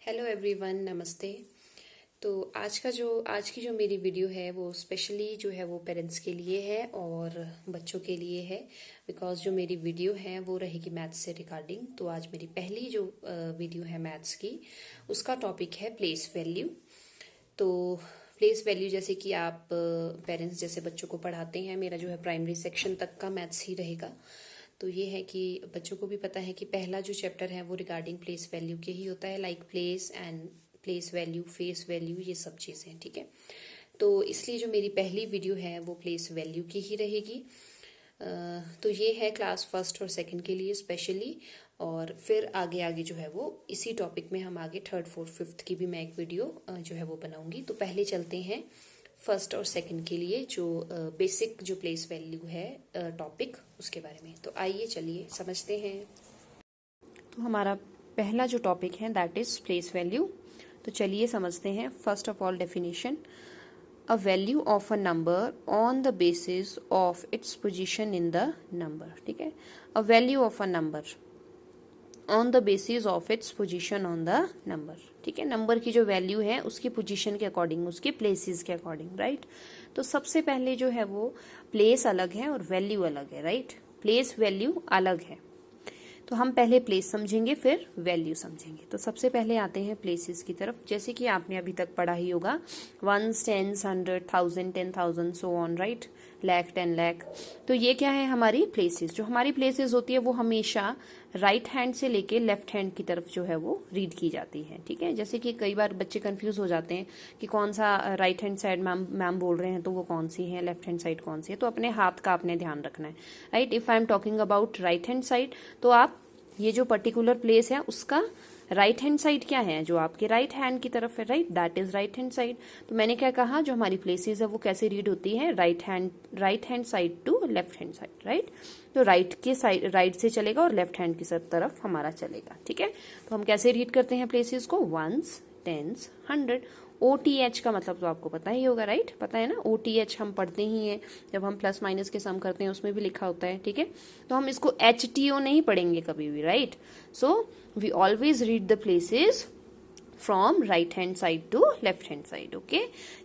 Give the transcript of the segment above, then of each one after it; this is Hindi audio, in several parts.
हेलो एवरीवन, नमस्ते। तो आज की जो मेरी वीडियो है वो स्पेशली जो है वो पेरेंट्स के लिए है और बच्चों के लिए है। बिकॉज जो मेरी वीडियो है वो रहेगी मैथ्स से रिगार्डिंग। तो आज मेरी पहली जो वीडियो है मैथ्स की, उसका टॉपिक है प्लेस वैल्यू। तो प्लेस वैल्यू जैसे कि आप पेरेंट्स जैसे बच्चों को पढ़ाते हैं, मेरा जो है प्राइमरी सेक्शन तक का मैथ्स ही रहेगा। तो ये है कि बच्चों को भी पता है कि पहला जो चैप्टर है वो रिगार्डिंग प्लेस वैल्यू के ही होता है, like place and place value, face value, ये सब चीज़ें। ठीक है, तो इसलिए जो मेरी पहली वीडियो है वो प्लेस वैल्यू की ही रहेगी। तो ये है क्लास फर्स्ट और सेकंड के लिए स्पेशली। और फिर आगे आगे जो है वो इसी टॉपिक में हम आगे थर्ड फोर्थ फिफ्थ की भी मैं एक वीडियो जो है वो बनाऊंगी। तो पहले चलते हैं फर्स्ट और सेकंड के लिए, जो बेसिक जो प्लेस वैल्यू है टॉपिक, उसके बारे में। तो आइए चलिए समझते हैं। तो हमारा पहला जो टॉपिक है दैट इज प्लेस वैल्यू। तो चलिए समझते हैं। First of all definition: a value of a number on the basis of its position in the number। ठीक है, a value of a number on the basis of its position on the number। ठीक है, नंबर की जो वैल्यू है उसकी पोजीशन के अकॉर्डिंग, उसके प्लेसेस के अकॉर्डिंग, राइट। तो सबसे पहले जो है वो प्लेस अलग है और वैल्यू अलग है, राइट। प्लेस वैल्यू अलग है। तो हम पहले प्लेस समझेंगे फिर वैल्यू समझेंगे। तो सबसे पहले आते हैं प्लेसेस की तरफ। जैसे कि आपने अभी तक पढ़ा ही होगा, ones, tens, 100, 1000, 10,000, so on, right. Lakh, 10 lakh. तो ये क्या है हमारी प्लेसेस। जो हमारी प्लेसेस होती है वो हमेशा राइट हैंड से लेके लेफ्ट हैंड की तरफ जो है वो रीड की जाती है। ठीक है, जैसे कि कई बार बच्चे कंफ्यूज हो जाते हैं कि कौन सा राइट हैंड साइड मैम बोल रहे हैं तो वो कौन सी है, लेफ्ट हैंड साइड कौन सी है। तो अपने हाथ का आपने ध्यान रखना है, right. If I am talking about right hand side, तो आप ये जो पर्टिकुलर प्लेस है उसका राइट हैंड साइड क्या है, जो आपके राइट हैंड की तरफ है, right, that is right hand side. तो मैंने क्या कहा, जो हमारी प्लेसेस है वो कैसे रीड होती है, right hand side to left hand side, right. तो राइट के साइड, राइट से चलेगा और लेफ्ट हैंड की तरफ हमारा चलेगा। ठीक है, तो हम कैसे रीड करते हैं प्लेसेस को, वंस, टेंस, 100। OTH का मतलब तो आपको पता ही होगा, राइट, पता है ना। OTH हम पढ़ते ही हैं, जब हम प्लस माइनस के सम करते हैं उसमें भी लिखा होता है। ठीक है, तो हम इसको HTO नहीं पढ़ेंगे कभी भी, right. So we always read the places from right hand side to left hand side. Okay,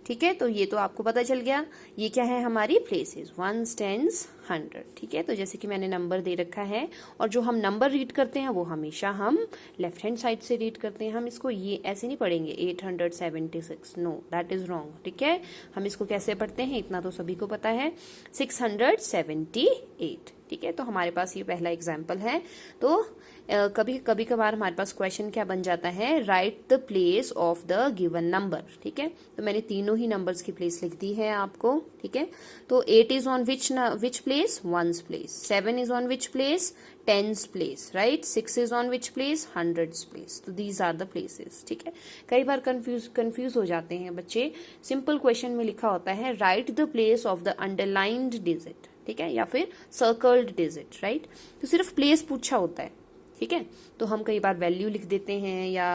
ठीक है, तो ये तो आपको पता चल गया। ये क्या है हमारी प्लेसेस, वंस, टेंस, 100। ठीक है, तो जैसे कि मैंने नंबर दे रखा है और जो हम नंबर रीड करते हैं वो हमेशा हम लेफ्ट हैंड साइड से रीड करते हैं। हम इसको ये ऐसे नहीं पढ़ेंगे 876, नो, दैट इज रॉन्ग। ठीक है, हम इसको कैसे पढ़ते हैं इतना तो सभी को पता है, 678। ठीक है, तो हमारे पास ये पहला एग्जाम्पल है। तो कभी कभार हमारे पास क्वेश्चन क्या बन जाता है, right the place of the given number. ठीक है, तो मैंने तीनों ही नंबर्स की प्लेस लिख दी है आपको। ठीक है, तो 8 is on which place, ones place. 7 is on which place, tens place, right. 6 is on which place, hundreds place. तो दीज आर द प्लेसेस। ठीक है, कई बार कंफ्यूज हो जाते हैं बच्चे। सिंपल क्वेश्चन में लिखा होता है right the place of the underlined digit, ठीक है, या फिर सर्कल्ड डिजिट, राइट। तो सिर्फ प्लेस पूछा होता है। ठीक है, तो हम कई बार वैल्यू लिख देते हैं या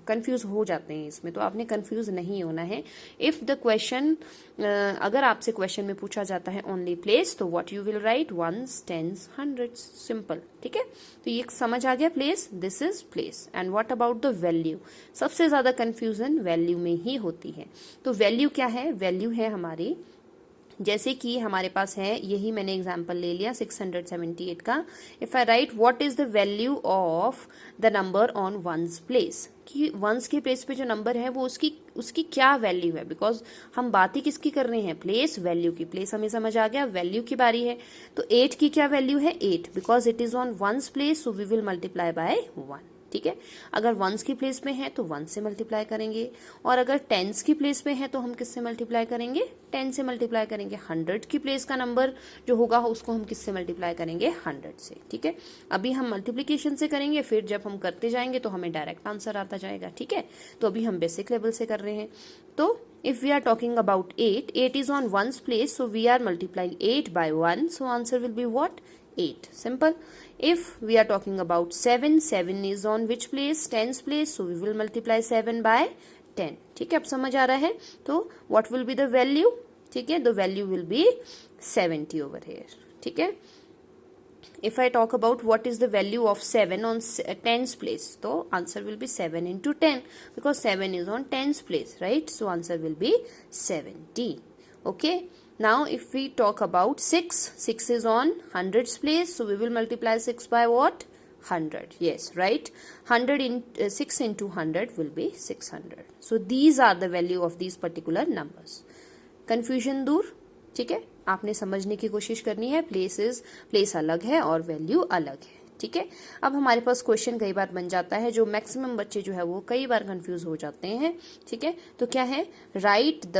कंफ्यूज हो जाते हैं इसमें। तो आपने कंफ्यूज नहीं होना है। इफ द क्वेश्चन, अगर आपसे क्वेश्चन में पूछा जाता है ओनली प्लेस, तो what you will write, ones, tens, hundreds, simple. ठीक है, तो ये समझ आ गया place, this is place. And what about the value, सबसे ज्यादा कंफ्यूजन वैल्यू में ही होती है। तो वैल्यू क्या है, वैल्यू है हमारी, जैसे कि हमारे पास है, यही मैंने एग्जांपल ले लिया 678 का। If I right what is the value of the number on ones place, कि वंस के प्लेस पे जो नंबर है वो उसकी क्या वैल्यू है। बिकॉज हम बात ही किसकी कर रहे हैं, प्लेस वैल्यू की। प्लेस हमें समझ आ गया, वैल्यू की बारी है। तो 8 की क्या वैल्यू है, 8, because it is on ones place, so we will multiply by 1। ठीक है, अगर वंस की प्लेस पे है तो 1 से मल्टीप्लाई करेंगे, और अगर टेंस की प्लेस पे है तो हम किससे मल्टीप्लाई करेंगे, 10 से मल्टीप्लाई करेंगे। 100 की प्लेस का नंबर जो होगा उसको हम किससे मल्टीप्लाई करेंगे, 100 से। ठीक है, अभी हम मल्टीप्लीकेशन से करेंगे, फिर जब हम करते जाएंगे तो हमें डायरेक्ट आंसर आता जाएगा। ठीक है, तो अभी हम बेसिक लेवल से कर रहे हैं। तो if we are talking about 8 is on ones place, so we are multiplying 8 by 1, so answer will be what, 8. Simple. If we are talking about 7 is on which place, tens place, so we will multiply 7 by 10. ठीक है, अब समझ आ रहा है। तो what will be the value, ठीक है, the value will be 70 over here. ठीक है, if I talk about what is the value of 7 on tens place, so answer will be 7 into 10 because 7 is on tens place, right? So answer will be 70. Okay, now if we talk about 6 is on hundreds place, so we will multiply 6 by what? 100. Yes, right. 100 in 6 into 100 will be 600. So these are the value of these particular numbers. Confusion दूर, ठीक है, आपने समझने की कोशिश करनी है. प्लेस अलग है और वैल्यू अलग है, ठीक है. अब हमारे पास क्वेश्चन कई बार बन जाता है, जो मैक्सिमम बच्चे जो है वो कई बार कंफ्यूज हो जाते हैं, ठीक है. तो क्या है, right the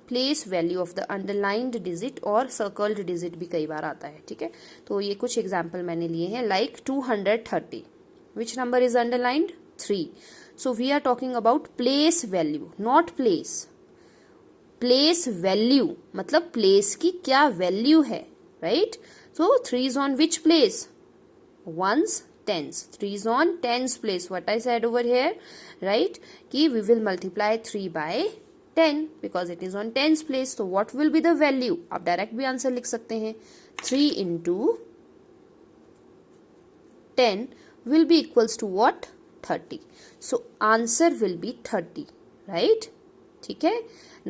place value of the underlined digit और सर्कल्ड डिजिट भी कई बार आता है, ठीक है. तो ये कुछ एग्जाम्पल मैंने लिए हैं, like 230. Which number is underlined? 3. So we are talking about place value, not place. Place value मतलब प्लेस की क्या वैल्यू है, right. So 3 is on which place? Ones, tens. 3 is on tens place. What I said over here, right? कि we will multiply 3 by 10 because it is on tens place. So what will be the value? आप डायरेक्ट भी आंसर लिख सकते हैं. 3 into 10 will be equals to what? 30. So answer will be 30, right? ठीक है.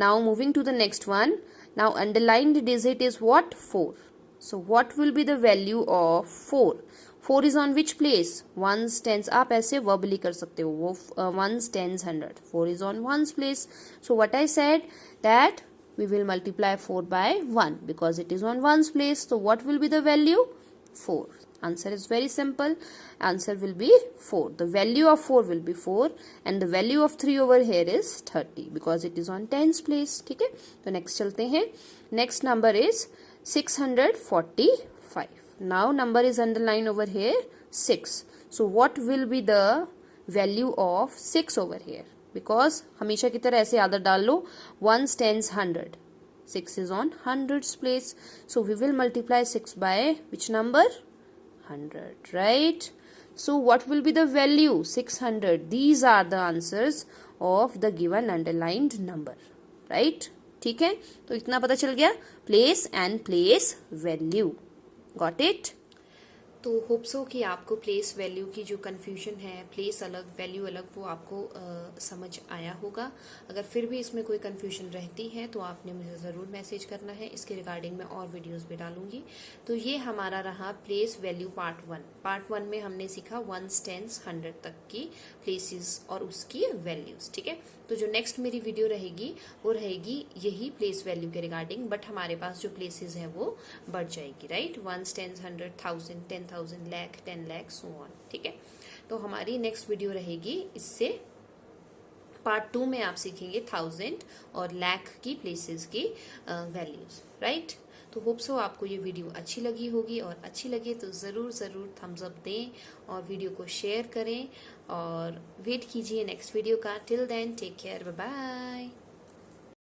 Now moving to the next one. Now underlined digit is what? 4. So what will be the value of 4? 4 is on which place? Ones, tens. आप ऐसे verbally कर सकते हो, वो ones, tens, 100. 4 is on ones place. So what I said that we will multiply 4 by 1 because it is on ones place. So what will be the value? 4. Answer is very simple. Answer will be 4. The value of 4 will be 4 and the value of 3 over here is 30 because it is on tens place. ठीक है, तो next चलते हैं. Next number is 645. Now number is underlined over here 6. So what will be the value of 6 over here? Because हमेशा की तरह ऐसे आदत डाल लो, ones, tens, 100. 6 is on hundreds place. So we will multiply 6 by which number? 100, right? So what will be the value? 600. These are the answers of the given underlined number, right? ठीक है, तो इतना पता चल गया, place and place value. Got it? तो होप सो कि आपको प्लेस वैल्यू की जो कंफ्यूजन है, प्लेस अलग वैल्यू अलग, वो आपको समझ आया होगा. अगर फिर भी इसमें कोई कंफ्यूजन रहती है तो आपने मुझे ज़रूर मैसेज करना है. इसके रिगार्डिंग मैं और वीडियोस भी डालूंगी. तो ये हमारा रहा प्लेस वैल्यू पार्ट 1. पार्ट 1 में हमने सीखा वंस, टेंस, 100 तक की प्लेसेस और उसकी वैल्यूज, ठीक है. तो जो नेक्स्ट मेरी वीडियो रहेगी वो रहेगी यही प्लेस वैल्यू के रिगार्डिंग, बट हमारे पास जो प्लेसेस है वो बढ़ जाएगी, right. Ones, tens, 100, 1000, 10,000, lakh, 10 lakh, so on, ठीक है. तो हमारी नेक्स्ट वीडियो रहेगी इससे पार्ट 2 में आप सीखेंगे 1000 और लाख की प्लेसेस की वैल्यूज, राइट. तो होप सो आपको ये वीडियो अच्छी लगी होगी, और अच्छी लगे तो ज़रूर थम्स अप दें और वीडियो को शेयर करें और वेट कीजिए नेक्स्ट वीडियो का. Till then take care, bye bye.